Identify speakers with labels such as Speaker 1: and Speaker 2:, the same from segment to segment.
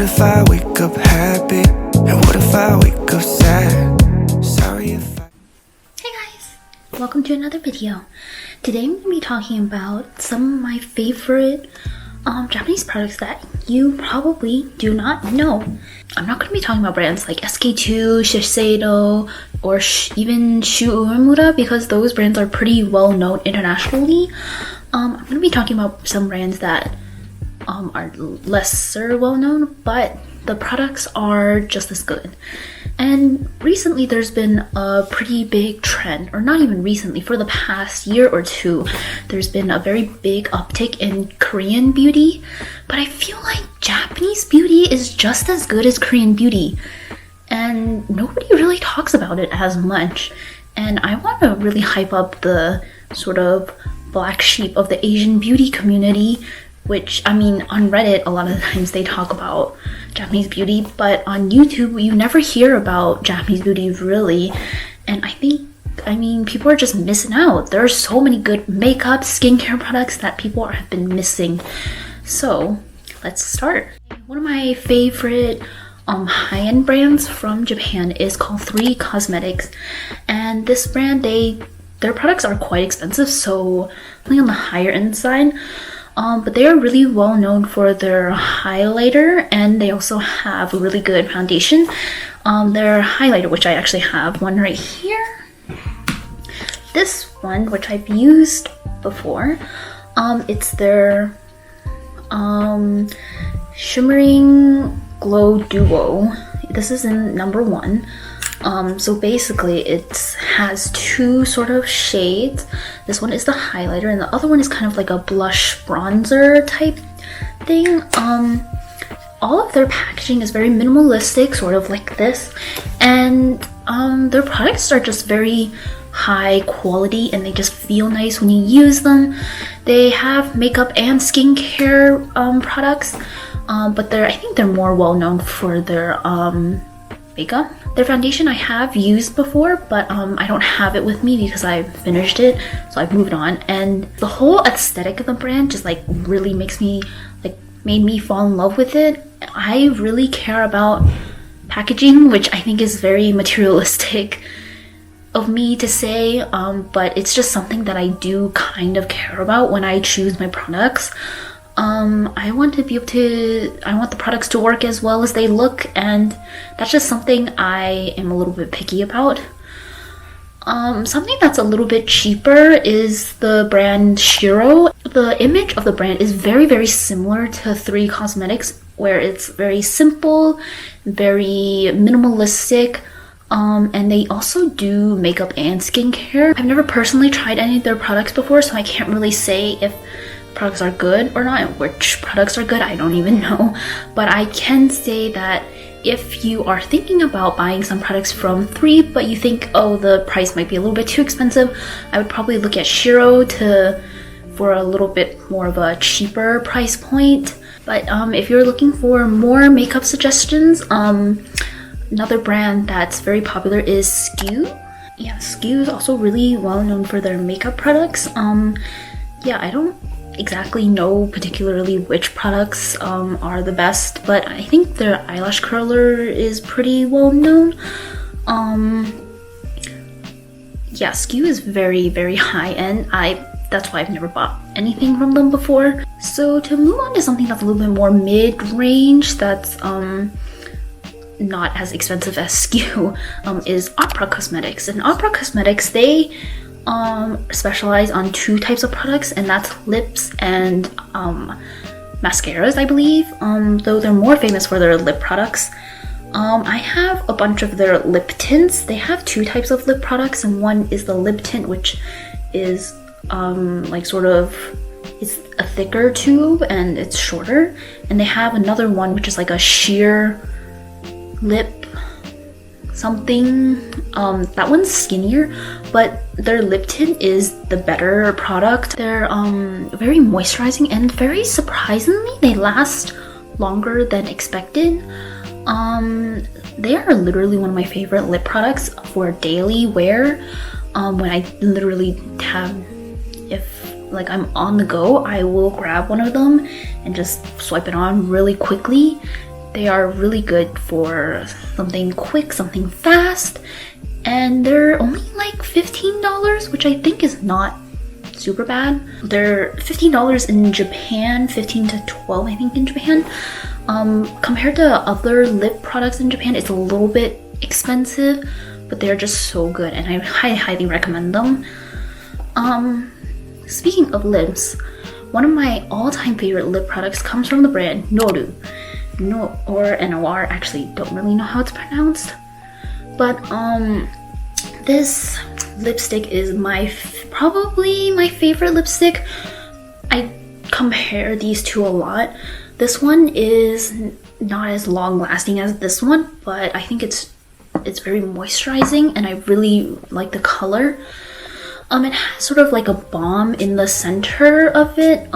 Speaker 1: What if I wake up happy? And what if I wake up sad? Sorry if I...
Speaker 2: Hey guys! Welcome to another video. Today I'm going to be talking about some of my favorite Japanese products that you probably do not know. I'm not going to be talking about brands like SK2, Shiseido, or even Shu Uemura because those brands are pretty well known internationally. I'm going to be talking about some brands that are lesser well known, but the products are just as good. And recently there's been a pretty big trend, or not even recently, for the past year or two, there's been a very big uptick in Korean beauty, but I feel like Japanese beauty is just as good as Korean beauty, and nobody really talks about it as much. And I want to really hype up the sort of black sheep of the Asian beauty community, which, I mean, on Reddit, a lot of the times they talk about Japanese beauty, but on YouTube, you never hear about Japanese beauty, really. And I mean, people are just missing out. There are so many good makeup, skincare products that people have been missing. So, let's start. One of my favorite high-end brands from Japan is called Rere Cosmetics. And this brand, their products are quite expensive, so something on the higher end side. But they are really well known for their highlighter, and they also have a really good foundation. Their highlighter, which I actually have one right here. This one, which I've used before, it's their Shimmering Glow Duo. This is in number 1. So basically it has two sort of shades. This one is the highlighter and the other one is kind of like a blush bronzer type thing. All of their packaging is very minimalistic, sort of like this, and their products are just very high quality and they just feel nice when you use them. They have makeup and skincare products, but I think they're more well known for their makeup. Their foundation I have used before, but I don't have it with me because I've finished it, so I've moved on. And the whole aesthetic of the brand just like really made me fall in love with it. I really care about packaging, which I think is very materialistic of me to say, but it's just something that I do kind of care about when I choose my products. I want the products to work as well as they look, and that's just something I am a little bit picky about. Something that's a little bit cheaper is the brand Shiro. The image of the brand is very, very similar to Rere Cosmetics, where it's very simple, very minimalistic, and they also do makeup and skincare. I've never personally tried any of their products before, so I can't really say if products are good or not, and which products are good, I don't even know. But I can say that if you are thinking about buying some products from Rere, but you think, oh, the price might be a little bit too expensive, I would probably look at Shiro for a little bit more of a cheaper price point. But if you're looking for more makeup suggestions, another brand that's very popular is SKU. Yeah, SKU is also really well known for their makeup products. Yeah, I don't exactly know particularly which products are the best, but I think their eyelash curler is pretty well known. Yeah, SKU is very, very high end. That's why I've never bought anything from them before. So to move on to something that's a little bit more mid-range, that's not as expensive as SKU, is Opera Cosmetics. And Opera Cosmetics, they specialize on 2 types of products, and that's lips and mascaras, I believe, though they're more famous for their lip products. I have a bunch of their lip tints. They have 2 types of lip products, and one is the lip tint, which is it's a thicker tube and it's shorter, and they have another one which is like a sheer lip something. That one's skinnier, but their lip tint is the better product. They're very moisturizing, and very surprisingly they last longer than expected. They are literally one of my favorite lip products for daily wear. When I literally if I'm on the go, I will grab one of them and just swipe it on really quickly. They are really good for something quick, something fast, and they're only like $15, which I think is not super bad. They're $15 in Japan, 15 to 12 I think in Japan. Compared to other lip products in Japan, it's a little bit expensive, but they're just so good and I highly recommend them. Speaking of lips, one of my all-time favorite lip products comes from the brand Noru. No, or NOR, actually don't really know how it's pronounced. But this lipstick is probably my favorite lipstick. I compare these two a lot. This one is not as long lasting as this one, but I think it's very moisturizing and I really like the color. It has sort of like a balm in the center of it,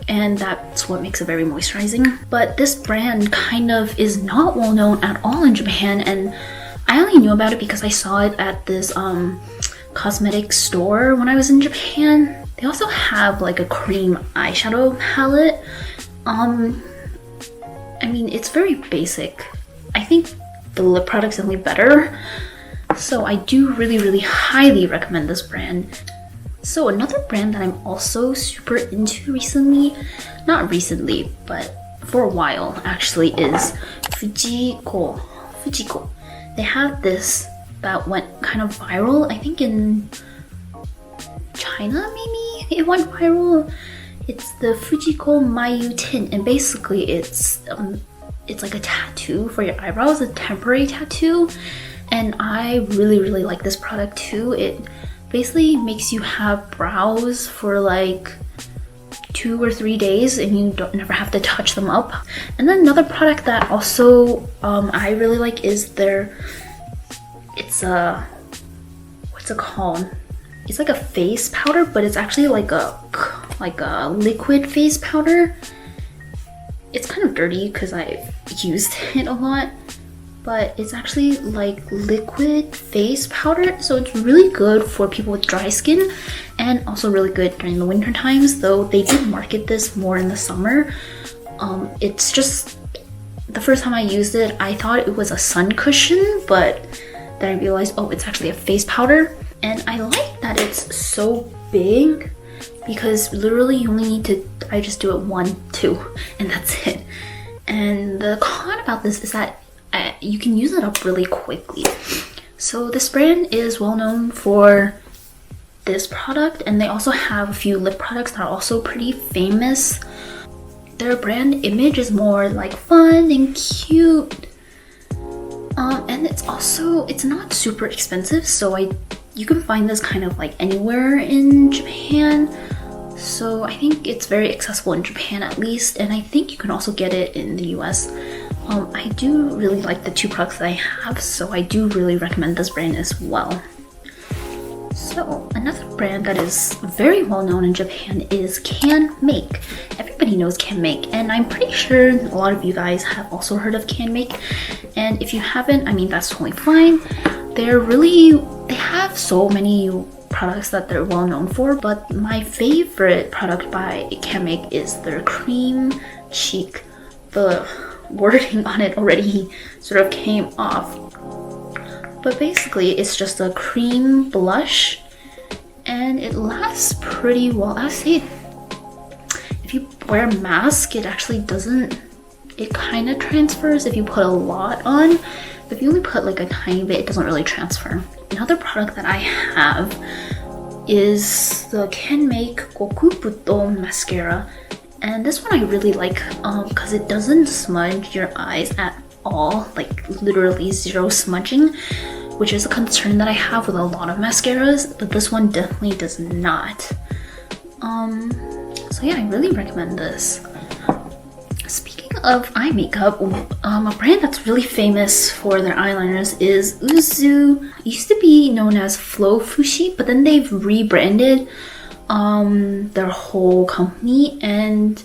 Speaker 2: and that's what makes it very moisturizing. But this brand kind of is not well known at all in Japan, and I only knew about it because I saw it at this cosmetic store when I was in Japan. They also have like a cream eyeshadow palette. I mean, it's very basic. I think the lip product's only better. So I do really highly recommend this brand. So another brand that I'm also super into recently, not recently, but for a while actually, is Fujiko. They have this that went kind of viral, I think in China maybe it went viral. It's the Fujiko Mayu tint, and basically it's like a tattoo for your eyebrows, a temporary tattoo. And I really like this product too. It basically makes you have brows for like 2 or 3 days and you never have to touch them up. And then another product that also I really like is what's it called? It's like a face powder, but it's actually like a liquid face powder. It's kind of dirty because I've used it a lot, but it's actually like liquid face powder, so it's really good for people with dry skin and also really good during the winter times, though they do market this more in the summer. It's just, the first time I used it, I thought it was a sun cushion, but then I realized, oh, it's actually a face powder. And I like that it's so big because literally you only need to, I just do it 1, 2, and that's it. And the con about this is that you can use it up really quickly. So this brand is well known for this product, and they also have a few lip products that are also pretty famous. Their brand image is more like fun and cute, and it's not super expensive, so you can find this kind of like anywhere in Japan. So I think it's very accessible in Japan at least, and I think you can also get it in the US. I do really like the 2 products that I have, so I do really recommend this brand as well. So another brand that is very well known in Japan is Can Make. Everybody knows Can Make, and I'm pretty sure a lot of you guys have also heard of Can Make. And if you haven't, I mean, that's totally fine. They have so many products that they're well known for, but my favorite product by Can Make is their Cream Cheek. The wording on it already sort of came off, but basically it's just a cream blush and it lasts pretty well. I say if you wear a mask, it actually doesn't, it kind of transfers if you put a lot on, but if you only put like a tiny bit, it doesn't really transfer. Another product that I have is the Can Make Gokubuto mascara. And this one I really like because it doesn't smudge your eyes at all, like literally zero smudging, which is a concern that I have with a lot of mascaras, but this one definitely does not. So yeah, I really recommend this. Speaking of eye makeup, a brand that's really famous for their eyeliners is Uzu. It used to be known as Flow Fushi, but then they've rebranded their whole company, and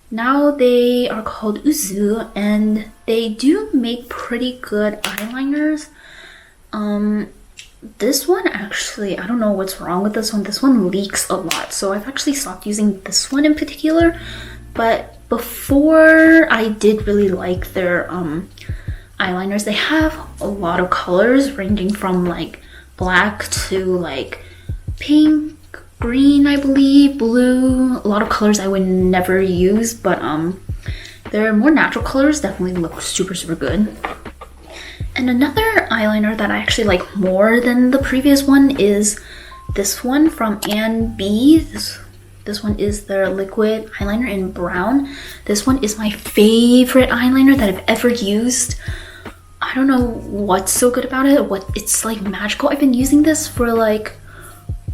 Speaker 2: now they are called Uzu, and they do make pretty good eyeliners. This one actually, I don't know what's wrong with this one. This one leaks a lot, so I've actually stopped using this one in particular, But before, I did really like their eyeliners. They have a lot of colors ranging from like black to like pink, green, I believe, blue. A lot of colors I would never use, but their more natural colors definitely look super good. And another eyeliner that I actually like more than the previous one is this one from Ann B. This one is their liquid eyeliner in brown. This one is my favorite eyeliner that I've ever used. I don't know what's so good about it. It's like magical. I've been using this for like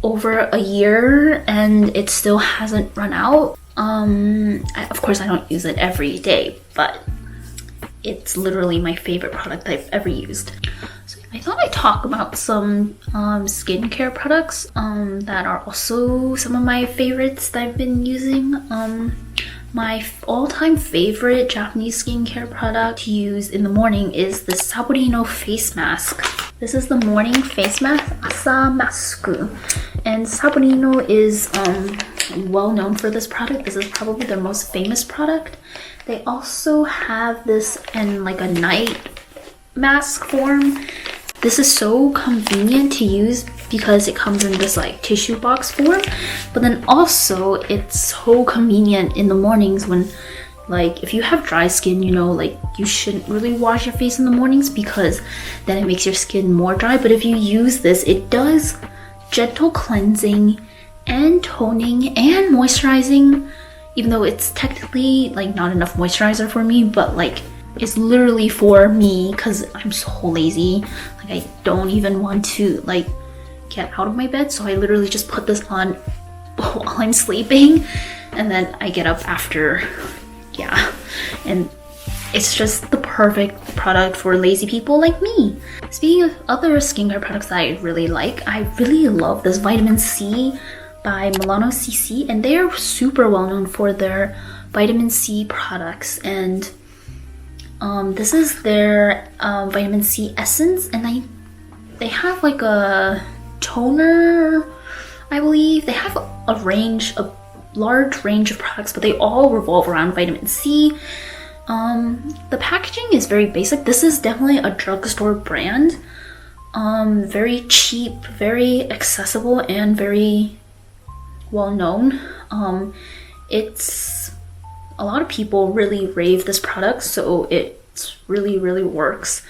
Speaker 2: over a year and it still hasn't run out. Of course I don't use it every day, but it's literally my favorite product I've ever used. So I thought I'd talk about some skincare products that are also some of my favorites that I've been using. My all-time favorite Japanese skincare product to use in the morning is the Saborino face mask. This is the morning face mask, Asa Masku. And Saborino is well known for this product. This is probably their most famous product. They also have this in like a night mask form. This is so convenient to use because it comes in this like tissue box form, but then also it's so convenient in the mornings when like if you have dry skin, you know, like you shouldn't really wash your face in the mornings because then it makes your skin more dry. But if you use this, it does gentle cleansing and toning and moisturizing, even though it's technically like not enough moisturizer for me, but like it's literally for me because I'm so lazy. Like I don't even want to like get out of my bed, so I literally just put this on while I'm sleeping and then I get up after. Yeah, and it's just the perfect product for lazy people like me. Speaking of other skincare products that I really like, I really love this vitamin C by Milano CC, and they are super well known for their vitamin C products. And this is their vitamin C essence, and they have like a toner, I believe. They have a large range of products, but they all revolve around vitamin C. The packaging is very basic. This is definitely a drugstore brand. Very cheap, very accessible, and very well known. It's a lot of people really rave this product, so it really works.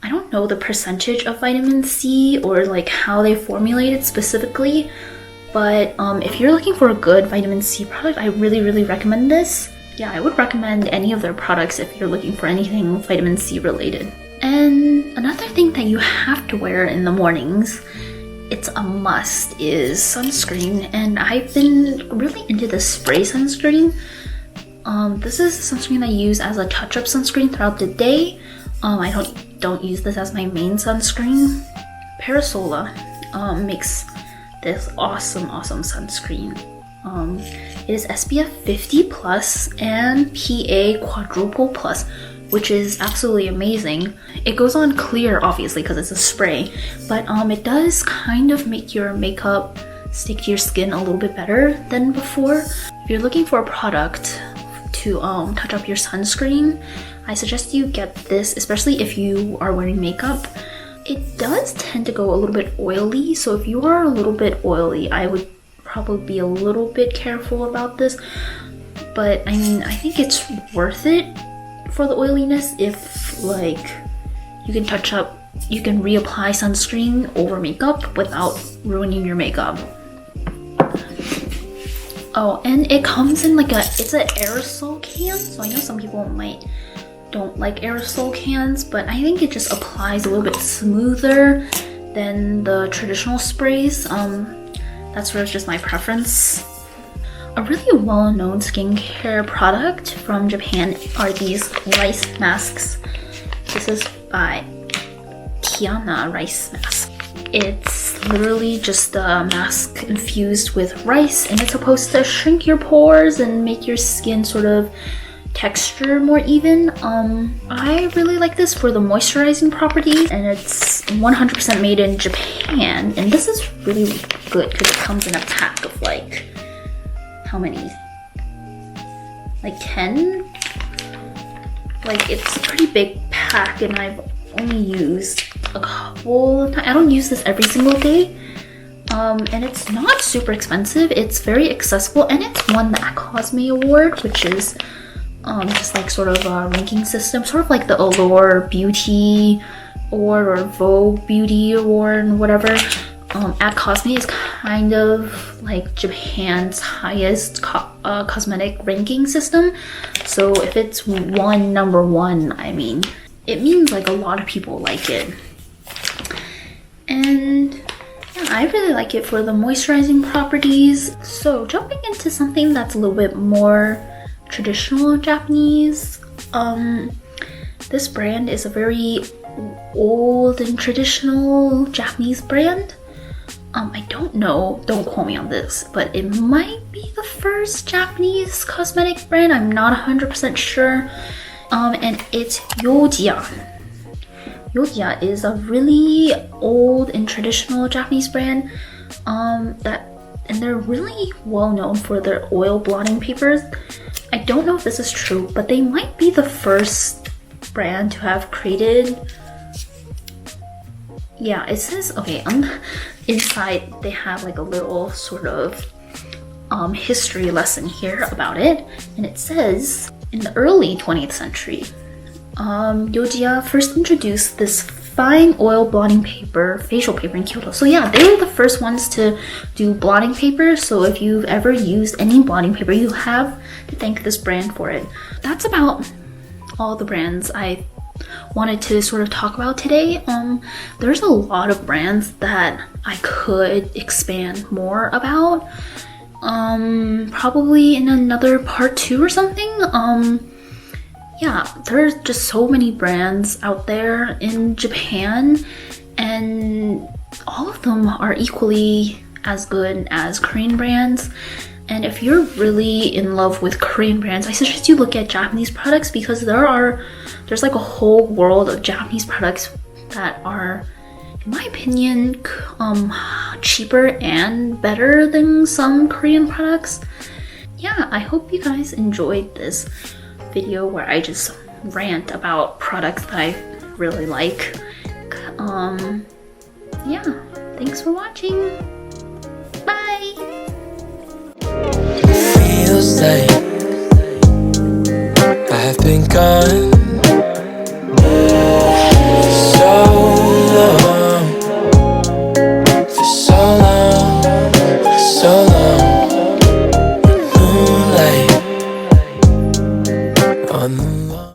Speaker 2: I don't know the percentage of vitamin C or like how they formulate it specifically, but if you're looking for a good vitamin C product, I really recommend this. Yeah, I would recommend any of their products if you're looking for anything vitamin C related. And another thing that you have to wear in the mornings, it's a must, is sunscreen. And I've been really into the spray sunscreen. This is sunscreen I use as a touch-up sunscreen throughout the day. I don't use this as my main sunscreen. Parasola makes this awesome sunscreen. It is SPF 50 plus and PA quadruple plus, which is absolutely amazing. It goes on clear, obviously, because it's a spray, but it does kind of make your makeup stick to your skin a little bit better than before. If you're looking for a product to touch up your sunscreen, I suggest you get this, especially if you are wearing makeup. It does tend to go a little bit oily, so if you are a little bit oily, I would probably be a little bit careful about this. But I mean, I think it's worth it for the oiliness if like you can reapply sunscreen over makeup without ruining your makeup. Oh, and it comes in like it's an aerosol can, so I know some people don't like aerosol cans, but I think it just applies a little bit smoother than the traditional sprays. That's sort of just my preference. A really well-known skincare product from Japan are these rice masks. This is by Tiana Rice Mask. It's literally just a mask infused with rice, and it's supposed to shrink your pores and make your skin sort of texture more even. I really like this for the moisturizing properties, and it's 100% made in Japan. And this is really good because it comes in a pack of like, how many? like 10. Like, it's a pretty big pack and I've only used a couple of times. I don't use this every single day. And it's not super expensive. It's very accessible and it's won the Cosme Award, which is just like sort of a ranking system, sort of like the Allure Beauty Award or Vogue Beauty Award and whatever. Cosme is kind of like Japan's highest cosmetic ranking system. So if it's won number one, I mean, it means like a lot of people like it. And yeah, I really like it for the moisturizing properties. So jumping into something that's a little bit more traditional Japanese, this brand is a very old and traditional Japanese brand. I don't know, don't quote me on this, but it might be the first Japanese cosmetic brand. I'm not 100% sure. And it's Yodia. Yodia is a really old and traditional Japanese brand and they're really well known for their oil blotting papers. I don't know if this is true, but they might be the first brand to have created. Yeah, it says, okay, on the inside they have like a little sort of history lesson here about it, and it says in the early 20th century, Yodia first introduced this fine oil blotting paper, facial paper in Kyoto. So yeah, they were the first ones to do blotting paper. So if you've ever used any blotting paper, you have to thank this brand for it. That's about all the brands I wanted to sort of talk about today. There's a lot of brands that I could expand more about. Probably in another part 2 or something. Yeah, there's just so many brands out there in Japan, and all of them are equally as good as Korean brands. And if you're really in love with Korean brands, I suggest you look at Japanese products, because there's like a whole world of Japanese products that are, in my opinion, cheaper and better than some Korean products. Yeah, I hope you guys enjoyed this video where I just rant about products that I really like. Yeah, thanks for watching. Bye!
Speaker 1: Feels like I've been gone for so long, for so long, for so long. Moonlight on the lawn.